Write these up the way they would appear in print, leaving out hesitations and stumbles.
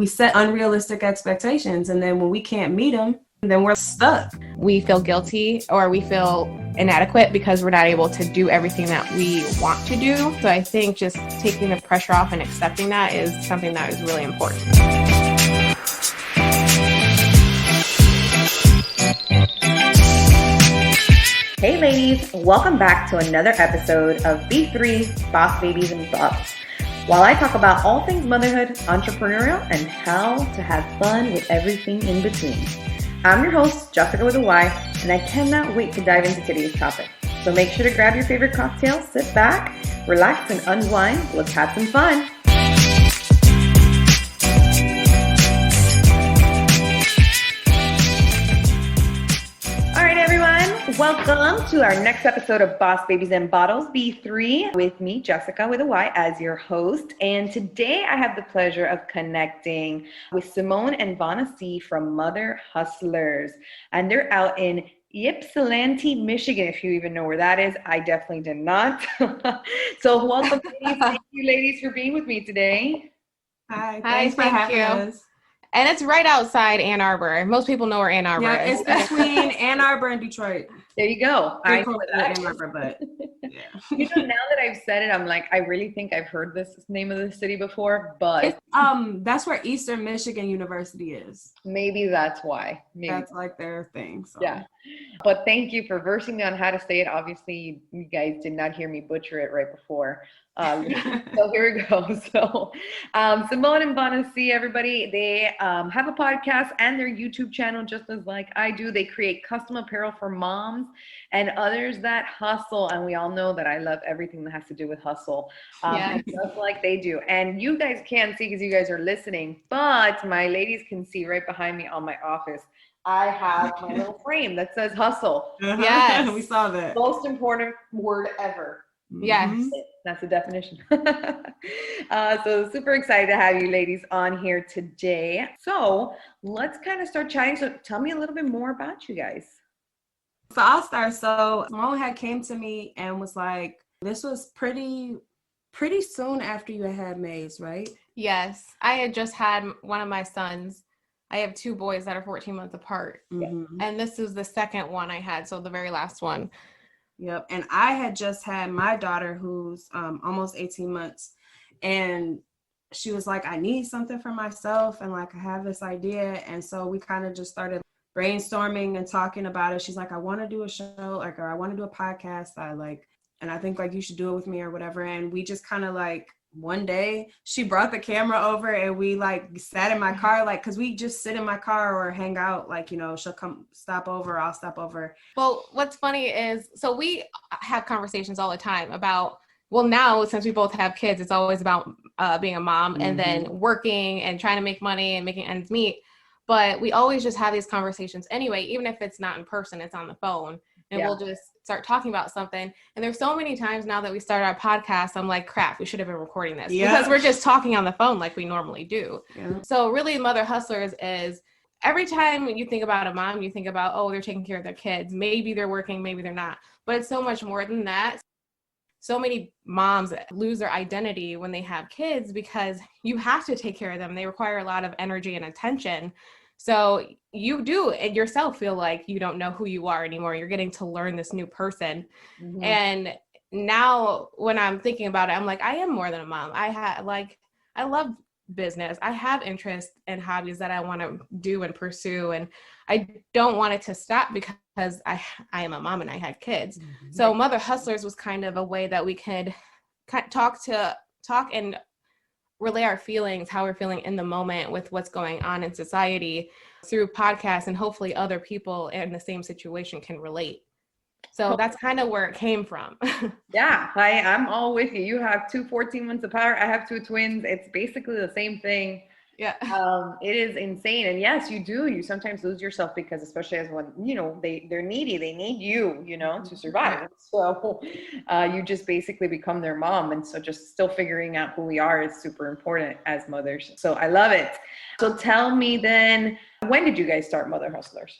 we set unrealistic expectations, and then when we can't meet them, then we're stuck. We feel guilty or we feel inadequate because we're not able to do everything that we want to do. So I think just taking the pressure off and accepting that is something that is really important. Hey ladies, welcome back to another episode of B3 Boss Babies and Bubs. While I talk about all things motherhood, entrepreneurial, and how to have fun with everything in between. I'm your host, Jessyca with a Y, and I cannot wait to dive into today's topic. So make sure to grab your favorite cocktail, sit back, relax, and unwind. Let's have some fun. All right, everyone. Welcome to our next episode of Boss Babies and Bottles B3 with me, Jessyca with a Y, as your host. And today I have the pleasure of connecting with Simone and Vonna C from Mother Hustlers. And they're out in Ypsilanti, Michigan, if you even know where that is. I definitely did not. So welcome, ladies. Thank you, ladies, for being with me today. Hi, thanks for having us. And it's right outside Ann Arbor. Most people know where Ann Arbor is. It's between Ann Arbor and Detroit. There you go. I know that. Ann Arbor, but yeah. You know, now that I've said it, I'm like, I really think I've heard this name of the city before, but that's where Eastern Michigan University is. Maybe that's why. Maybe that's like their thing. So. Yeah. But thank you for versing me on how to say it. Obviously, you guys did not hear me butcher it right before. So here we go. So Simone and Vonna C, everybody, they have a podcast and their YouTube channel, just as like I do. They create custom apparel for moms and others that hustle. And we all know that I love everything that has to do with hustle, just like they do. And you guys can't see because you guys are listening, but my ladies can see right behind me on my office. I have my little frame that says hustle. Uh-huh. Yes, we saw that. Most important word ever. Yes. That's the definition. So super excited to have you ladies on here today. So let's kind of start chatting. So tell me a little bit more about you guys. So I'll start. So Simone had came to me and was like, this was pretty soon after you had Maze, right? Yes. I had just had one of my sons. I have two boys that are 14 months apart. Mm-hmm. And this is the second one I had. So the very last one. Yep. And I had just had my daughter who's almost 18 months. And she was like, I need something for myself. And like, I have this idea. And so we kind of just started brainstorming and talking about it. She's like, I want to do a show, or I want to do a podcast. And I think like you should do it with me or whatever. And we just kind of like, one day she brought the camera over and we like sat in my car, like, cause we just sit in my car or hang out, like, you know, she'll come stop over, I'll stop over. Well, what's funny is, so we have conversations all the time about, well, now since we both have kids, it's always about being a mom and then working and trying to make money and making ends meet. But we always just have these conversations anyway, even if it's not in person, it's on the phone. And we'll just start talking about something. And there's so many times now that we start our podcast, I'm like, crap, we should have been recording this because we're just talking on the phone like we normally do. Yeah. So really Mother Hustlers is every time you think about a mom, you think about, oh, they're taking care of their kids. Maybe they're working, maybe they're not. But it's so much more than that. So many moms lose their identity when they have kids because you have to take care of them. They require a lot of energy and attention. So you do yourself feel like you don't know who you are anymore. You're getting to learn this new person. Mm-hmm. And now when I'm thinking about it, I'm like, I am more than a mom. I love business. I have interests and hobbies that I want to do and pursue. And I don't want it to stop because I am a mom and I had kids. Mm-hmm. So Mother Hustlers was kind of a way that we could talk and relay our feelings, how we're feeling in the moment with what's going on in society through podcasts, and hopefully other people in the same situation can relate. So that's kind of where it came from. Yeah, I'm all with you. You have 2 14 months apart. I have 2 twins. It's basically the same thing. Yeah. It is insane. And yes, you do. You sometimes lose yourself because, especially as when, you know, they're needy, they need you, you know, to survive. So you just basically become their mom. And so just still figuring out who we are is super important as mothers. So I love it. So tell me then, when did you guys start Mother Hustlers?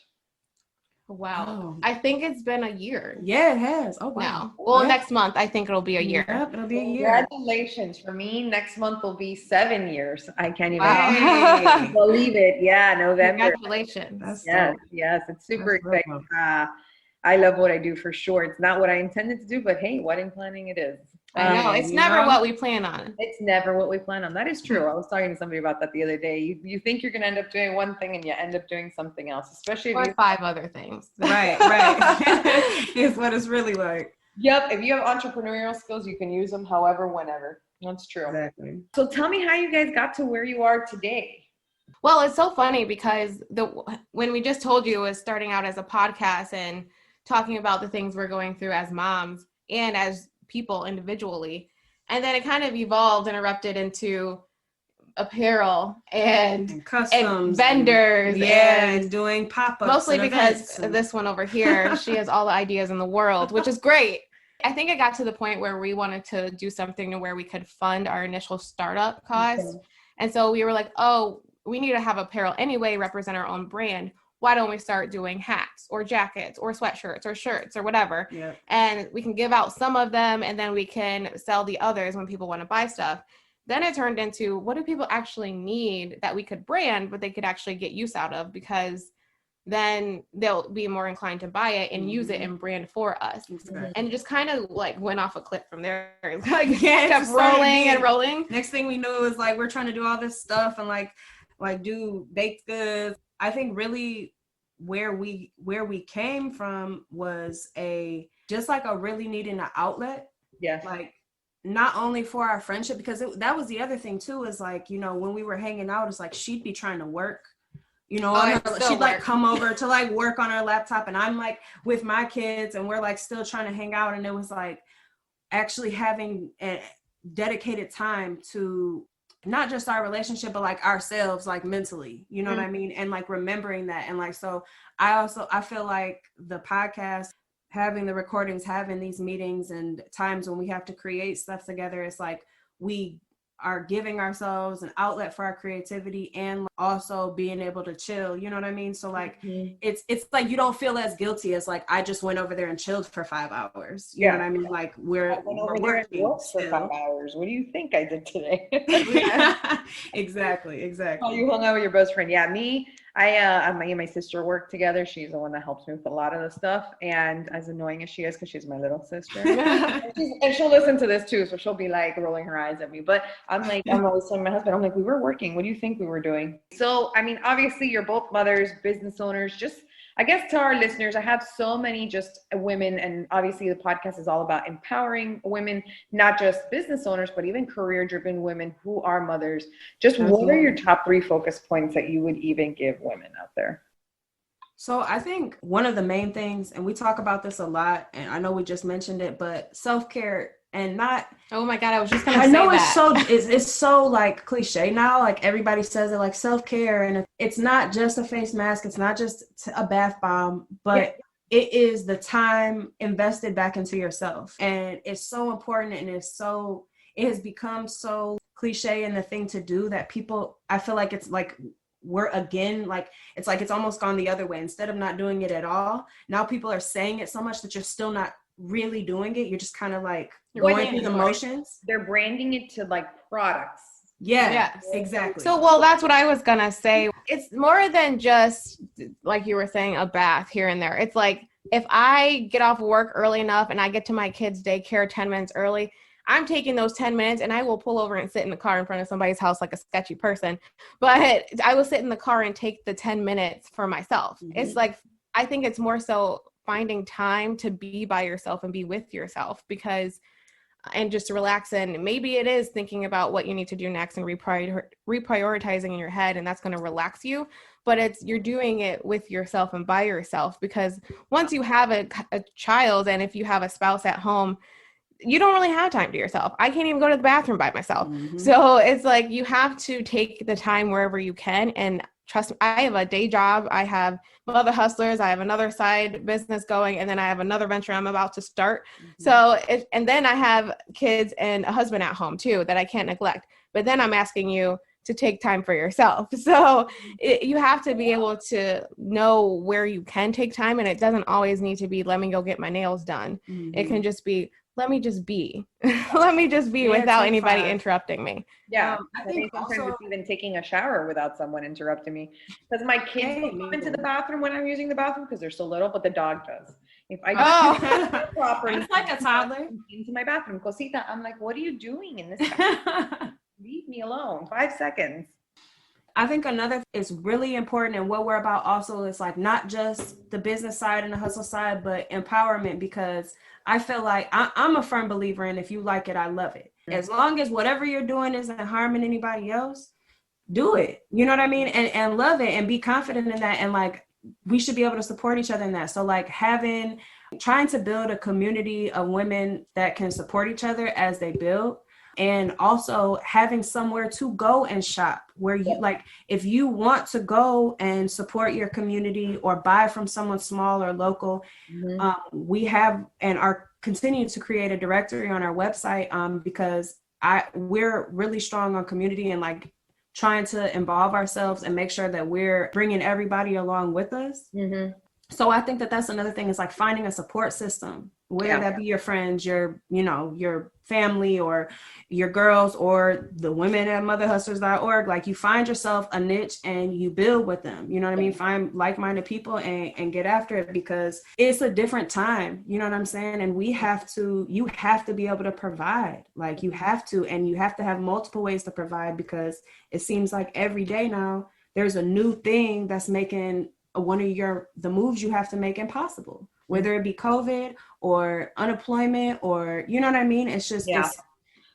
Wow. Oh. I think it's been a year. Yeah, it has. Oh, wow. Now. Well, next month, I think it'll be a year. Yep, it'll be a year. Congratulations. For me, next month will be 7 years. I can't even Wow. believe it. Yeah, November. Congratulations. That's Yes, dope. yes. It's super That's real exciting. I love what I do for sure. It's not what I intended to do, but hey, wedding planning it is. I know. It's never what we plan on. It's never what we plan on. That is true. I was talking to somebody about that the other day. You think you're going to end up doing one thing and you end up doing something else, especially if Or you 5 other things. Right. It's what it's really like. Yep. If you have entrepreneurial skills, you can use them however, whenever. That's true. Exactly. So tell me how you guys got to where you are today. Well, it's so funny because when we just told you it was starting out as a podcast and talking about the things we're going through as moms and as people individually. And then it kind of evolved and erupted into apparel and customs, vendors, and doing pop-ups. Mostly because this one over here, she has all the ideas in the world, which is great. I think it got to the point where we wanted to do something to where we could fund our initial startup costs. Okay. And so we were like, oh, we need to have apparel anyway, represent our own brand. Why don't we start doing hats or jackets or sweatshirts or shirts or whatever? Yep. And we can give out some of them and then we can sell the others when people want to buy stuff. Then it turned into, what do people actually need that we could brand, but they could actually get use out of, because then they'll be more inclined to buy it and use it and brand for us. Exactly. And it just kind of like went off a cliff from there. Like kept rolling and rolling. Next thing we knew is like, we're trying to do all this stuff and like do baked goods. I think really where we came from was just like a really needing an outlet. Yeah. Like not only for our friendship, because that was the other thing too, is like, you know, when we were hanging out, it's like she'd be trying to work, you know, she'd like come over to like work on her laptop and I'm like with my kids and we're like still trying to hang out. And it was like actually having a dedicated time to not just our relationship, but like ourselves, like mentally, you know what I mean? And like remembering that. And like, so I feel like the podcast, having the recordings, having these meetings and times when we have to create stuff together, it's like we are giving ourselves an outlet for our creativity and also being able to chill, you know what I mean? So like, it's like, you don't feel as guilty as like, I just went over there and chilled for 5 hours. You know what I mean? Like we're working for 5 hours. What do you think I did today? Exactly. Oh, you hung out with your best friend. Yeah, me and my sister work together. She's the one that helps me with a lot of the stuff. And as annoying as she is, because she's my little sister, and she'll listen to this too, so she'll be like rolling her eyes at me. But I'm always telling my husband, I'm like, we were working. What do you think we were doing? So, I mean, obviously you're both mothers, business owners. Just, I guess to our listeners, I have so many just women, and obviously the podcast is all about empowering women, not just business owners, but even career-driven women who are mothers. Just what are your top 3 focus points that you would even give women out there? So I think one of the main things, and we talk about this a lot, and I know we just mentioned it, but self-care. And not, oh my God, I was just gonna say I know that. it's so like cliche now, like everybody says it, like self-care, and it's not just a face mask, it's not just a bath bomb, but it is the time invested back into yourself. And it's so important, and it has become so cliche and the thing to do that people, I feel like it's like we're again, like it's almost gone the other way. Instead of not doing it at all, now people are saying it so much that you're still not really doing it. You're just kind of like going through the motions. They're branding it to like products. Yes, exactly. So, well, that's what I was gonna say. It's more than just like you were saying, a bath here and there. It's like, if I get off work early enough and I get to my kids' daycare 10 minutes early, I'm taking those 10 minutes and I will pull over and sit in the car in front of somebody's house like a sketchy person. But I will sit in the car and take the 10 minutes for myself. It's like, I think it's more so finding time to be by yourself and be with yourself, and just relax. And maybe it is thinking about what you need to do next and reprioritizing in your head, and that's going to relax you. But you're doing it with yourself and by yourself, because once you have a child, and if you have a spouse at home, you don't really have time to yourself. I can't even go to the bathroom by myself. So it's like, you have to take the time wherever you can. And trust me, I have a day job. I have Mother Hustlers. I have another side business going. And then I have another venture I'm about to start. So, and then I have kids and a husband at home too, that I can't neglect. But then I'm asking you to take time for yourself. So you have to be able to know where you can take time. And it doesn't always need to be, let me go get my nails done. Mm-hmm. It can just be, let me just be. Let me just be without anybody interrupting me. Yeah, I think sometimes also, it's even taking a shower without someone interrupting me. Because my kids don't come into the bathroom when I'm using the bathroom because they're so little, but the dog does. If I don't properly, it's like a toddler into my bathroom, Cosita, I'm like, what are you doing in this bathroom? Leave me alone. 5 seconds. I think another is really important, and what we're about also is like not just the business side and the hustle side, but empowerment, because I feel like I'm a firm believer in if you like it, I love it. As long as whatever you're doing isn't harming anybody else, do it. You know what I mean? And love it and be confident in that. And like, we should be able to support each other in that. So like trying to build a community of women that can support each other as they build. And also having somewhere to go and shop where you like, if you want to go and support your community or buy from someone small or local, we have and are continuing to create a directory on our website because we're really strong on community and like trying to involve ourselves and make sure that we're bringing everybody along with us. Mm-hmm. So I think that's another thing is like finding a support system, whether that be your friends, your family or your girls or the women at motherhustlers.org. Like you find yourself a niche and you build with them. You know what I mean? Find like-minded people and get after it because it's a different time. You know what I'm saying? And you have to be able to provide. Like you have to, and you have to have multiple ways to provide because it seems like every day now there's a new thing that's making one of the moves you have to make impossible, whether it be COVID or unemployment or, you know what I mean? It's just,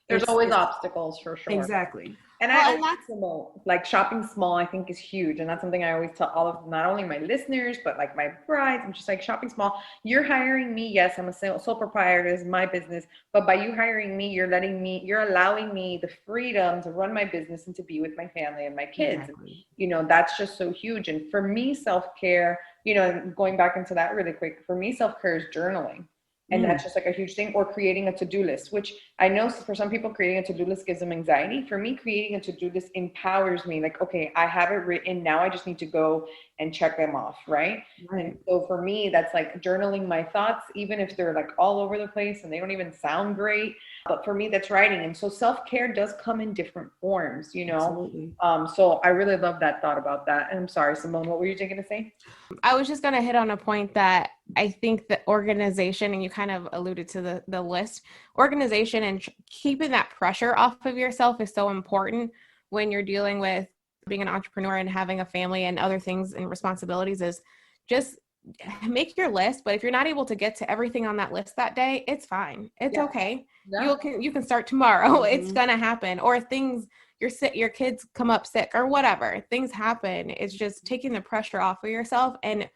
there's always obstacles for sure. Exactly. And I promote like shopping small, I think is huge. And that's something I always tell all of not only my listeners, but like my brides. I'm just like shopping small. You're hiring me. Yes, I'm a sole proprietor. This is my business. But by you hiring me, you're allowing me the freedom to run my business and to be with my family and my kids. Exactly. And, that's just so huge. And for me, self-care, going back into that really quick, for me, self-care is journaling. And that's just like a huge thing, or creating a to-do list, which I know for some people creating a to-do list gives them anxiety. For me, creating a to-do list empowers me. Like, okay, I have it written. Now I just need to go and check them off. Right. And so for me, that's like journaling my thoughts, even if they're like all over the place and they don't even sound great. But for me, that's writing. And so self-care does come in different forms, Absolutely. So I really love that thought about that. And I'm sorry, Simone, what were you taking to say? I was just going to hit on a point that I think that organization, and you kind of alluded to the list, organization and keeping that pressure off of yourself is so important when you're dealing with being an entrepreneur and having a family and other things and responsibilities. Is just make your list. But if you're not able to get to everything on that list that day, it's fine. It's okay. Yeah. You can start tomorrow. Mm-hmm. It's going to happen. Or things your kids come up sick or whatever, things happen. It's just taking the pressure off of yourself and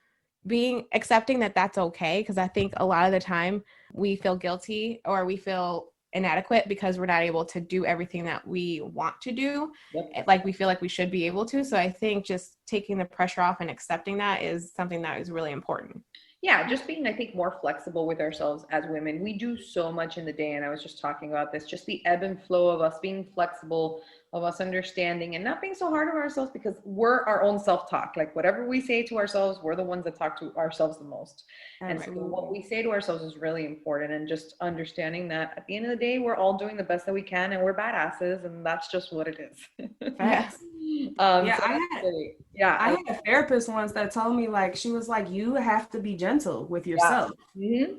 accepting that that's okay. Because I think a lot of the time we feel guilty or we feel inadequate because we're not able to do everything that we want to do. Yep. Like we feel like we should be able to. So I think just taking the pressure off and accepting that is something that is really important. Yeah, just being, I think, more flexible with ourselves as women. We do so much in the day, and I was just talking about this, just the ebb and flow of us being flexible, of us understanding and not being so hard on ourselves because we're our own self-talk. Like whatever we say to ourselves, we're the ones that talk to ourselves the most. Absolutely. And so what we say to ourselves is really important, and just understanding that at the end of the day, we're all doing the best that we can and we're badasses, and that's just what it is. Facts. I had a therapist once that told me, like, she was like, you have to be gentle with yourself. Yeah. Mm-hmm.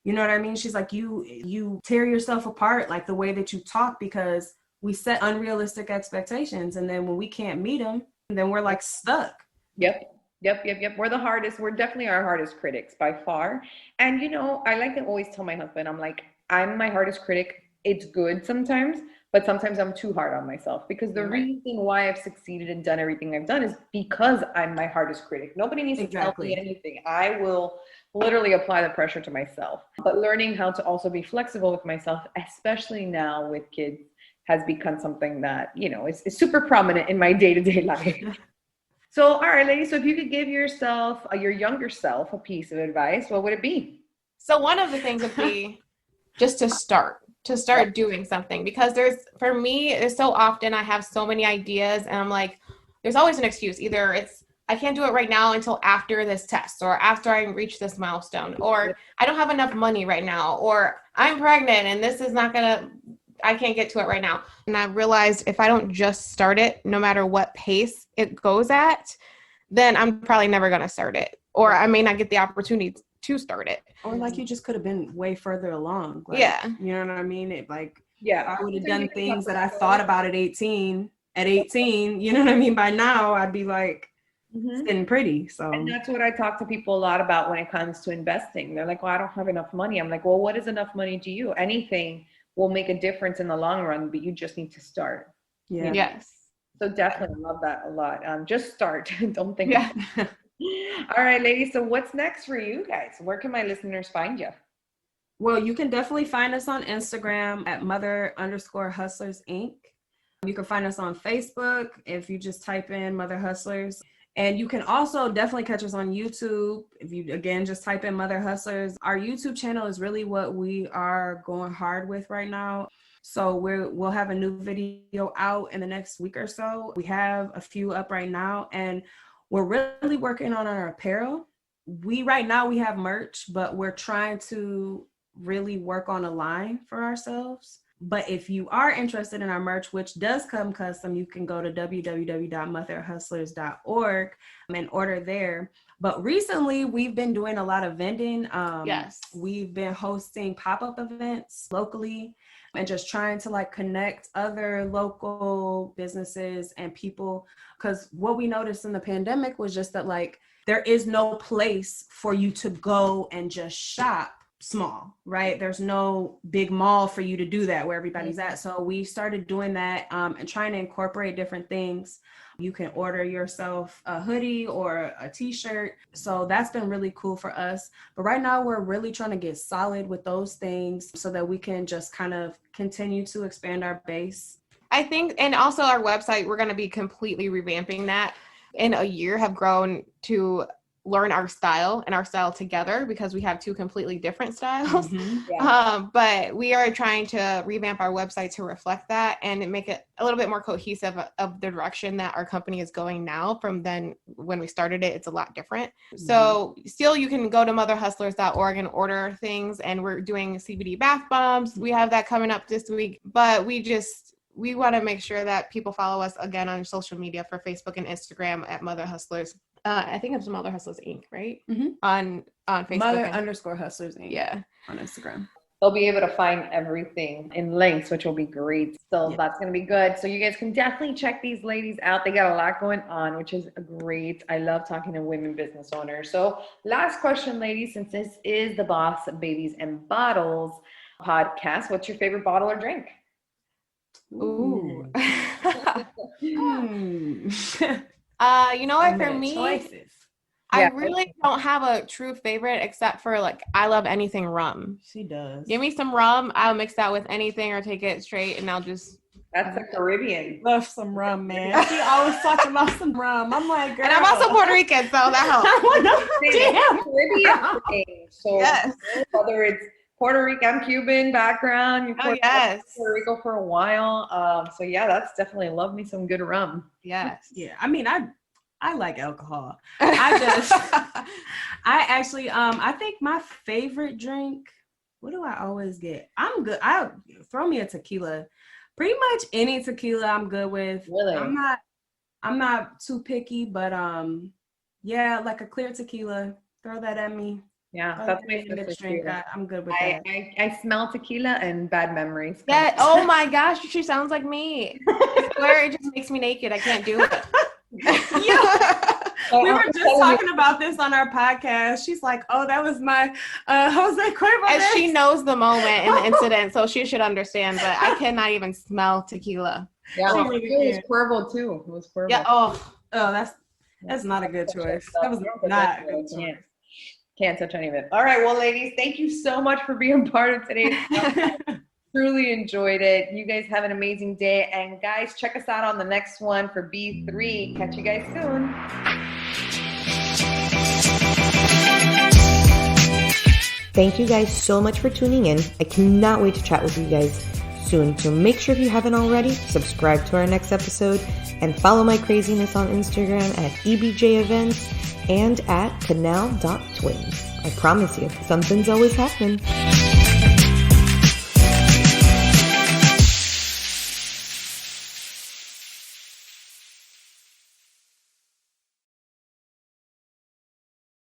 You know what I mean? She's like, you tear yourself apart, like the way that you talk, because we set unrealistic expectations. And then when we can't meet them, then we're like stuck. Yep. We're the hardest. We're definitely our hardest critics by far. And, I like to always tell my husband, I'm like, I'm my hardest critic. It's good sometimes, but sometimes I'm too hard on myself because the reason why I've succeeded and done everything I've done is because I'm my hardest critic. Nobody needs to tell me anything. I will literally apply the pressure to myself. But learning how to also be flexible with myself, especially now with kids, has become something that, is super prominent in my day-to-day life. So, all right, ladies, so if you could give yourself, your younger self, a piece of advice, what would it be? So one of the things would be just to start. to start doing something, because for me, there's so often I have so many ideas and I'm like, there's always an excuse. Either it's, I can't do it right now until after this test, or after I reach this milestone, or I don't have enough money right now, or I'm pregnant and this is not I can't get to it right now. And I realized if I don't just start it, no matter what pace it goes at, then I'm probably never going to start it, or I may not get the opportunity to start it. Or like you just could have been way further along. Like, yeah. You know what I mean? If I would have So done you things that I talk thought about at 18, you know what I mean? By now, I'd be like, sitting pretty. So, and that's what I talk to people a lot about when it comes to investing. They're like, well, I don't have enough money. I'm like, well, what is enough money to you? Anything will make a difference in the long run, but you just need to start. yeah. Yes. So definitely love that a lot. Just start. Don't think. Yeah. All right, ladies. So what's next for you guys? Where can my listeners find you? Well, you can definitely find us on Instagram at Mother_Hustlers Inc. You can find us on Facebook if you just type in Mother Hustlers. And you can also definitely catch us on YouTube. If you, again, just type in Mother Hustlers. Our YouTube channel is really what we are going hard with right now. So we'll have a new video out in the next week or so. We have a few up right now, and we're really working on our apparel. Right now we have merch, but we're trying to really work on a line for ourselves. But if you are interested in our merch, which does come custom, you can go to www.motherhustlers.org and order there. But recently, we've been doing a lot of vending. Yes. We've been hosting pop-up events locally and just trying to like connect other local businesses and people. Because what we noticed in the pandemic was just that like there is no place for you to go and just shop small, right? There's no big mall for you to do that where everybody's at. So we started doing that and trying to incorporate different things. You can order yourself a hoodie or a t-shirt. So that's been really cool for us. But right now we're really trying to get solid with those things so that we can just kind of continue to expand our base. I think, and also our website, we're going to be completely revamping that. In a year have grown to learn our style and our style together, because we have two completely different styles. But we are trying to revamp our website to reflect that and make it a little bit more cohesive of the direction that our company is going now. From then when we started it, it's a lot different. So still you can go to motherhustlers.org and order things, and we're doing CBD bath bombs. We have that coming up this week, but we want to make sure that people follow us again on social media for Facebook and Instagram at Mother Hustlers. I think it's Mother Hustlers Inc., right? On Facebook. Mother_Hustlers Inc. Yeah. On Instagram. They'll be able to find everything in links, which will be great. So that's going to be good. So you guys can definitely check these ladies out. They got a lot going on, which is great. I love talking to women business owners. So last question, ladies, since this is the Boss Babies and Bottles podcast, what's your favorite bottle or drink? Ooh. You know what, for me, choices. I really don't have a true favorite except for like, I love anything rum. She does. Give me some rum. I'll mix that with anything or take it straight, and I'll just. That's the Caribbean. Love some rum, man. She always talking about some rum. I'm like, girl. And I'm also Puerto Rican, so that helps. Damn. Caribbean thing. So whether it's Puerto Rico, I'm Cuban background. You Puerto Rico for a while. So yeah, that's definitely, love me some good rum. Yes. Yeah. I mean, I like alcohol. I actually, I think my favorite drink, what do I always get? I'm good. Throw me a tequila. Pretty much any tequila I'm good with. Really? I'm not too picky, but yeah, like a clear tequila, throw that at me. Yeah, that's my drink. I'm good with that. I smell tequila and bad memories. Oh my gosh, she sounds like me. I swear it just makes me naked. I can't do it. We were just talking about this on our podcast. She's like, "Oh, that was my Jose Cuervo." And she knows the moment and the incident, so she should understand. But I cannot even smell tequila. Yeah, it was Cuervo too. It was Cuervo. Yeah. Oh, that's not a good choice. That was not a good choice. Can't touch any of it. All right, well, ladies, thank you so much for being part of today's podcast. Truly enjoyed it. You guys have an amazing day. And guys, check us out on the next one for B3. Catch you guys soon. Thank you guys so much for tuning in. I cannot wait to chat with you guys soon. So make sure if you haven't already, subscribe to our next episode and follow my craziness on Instagram at EBJ Events and at canal.twins. I promise you, something's always happening.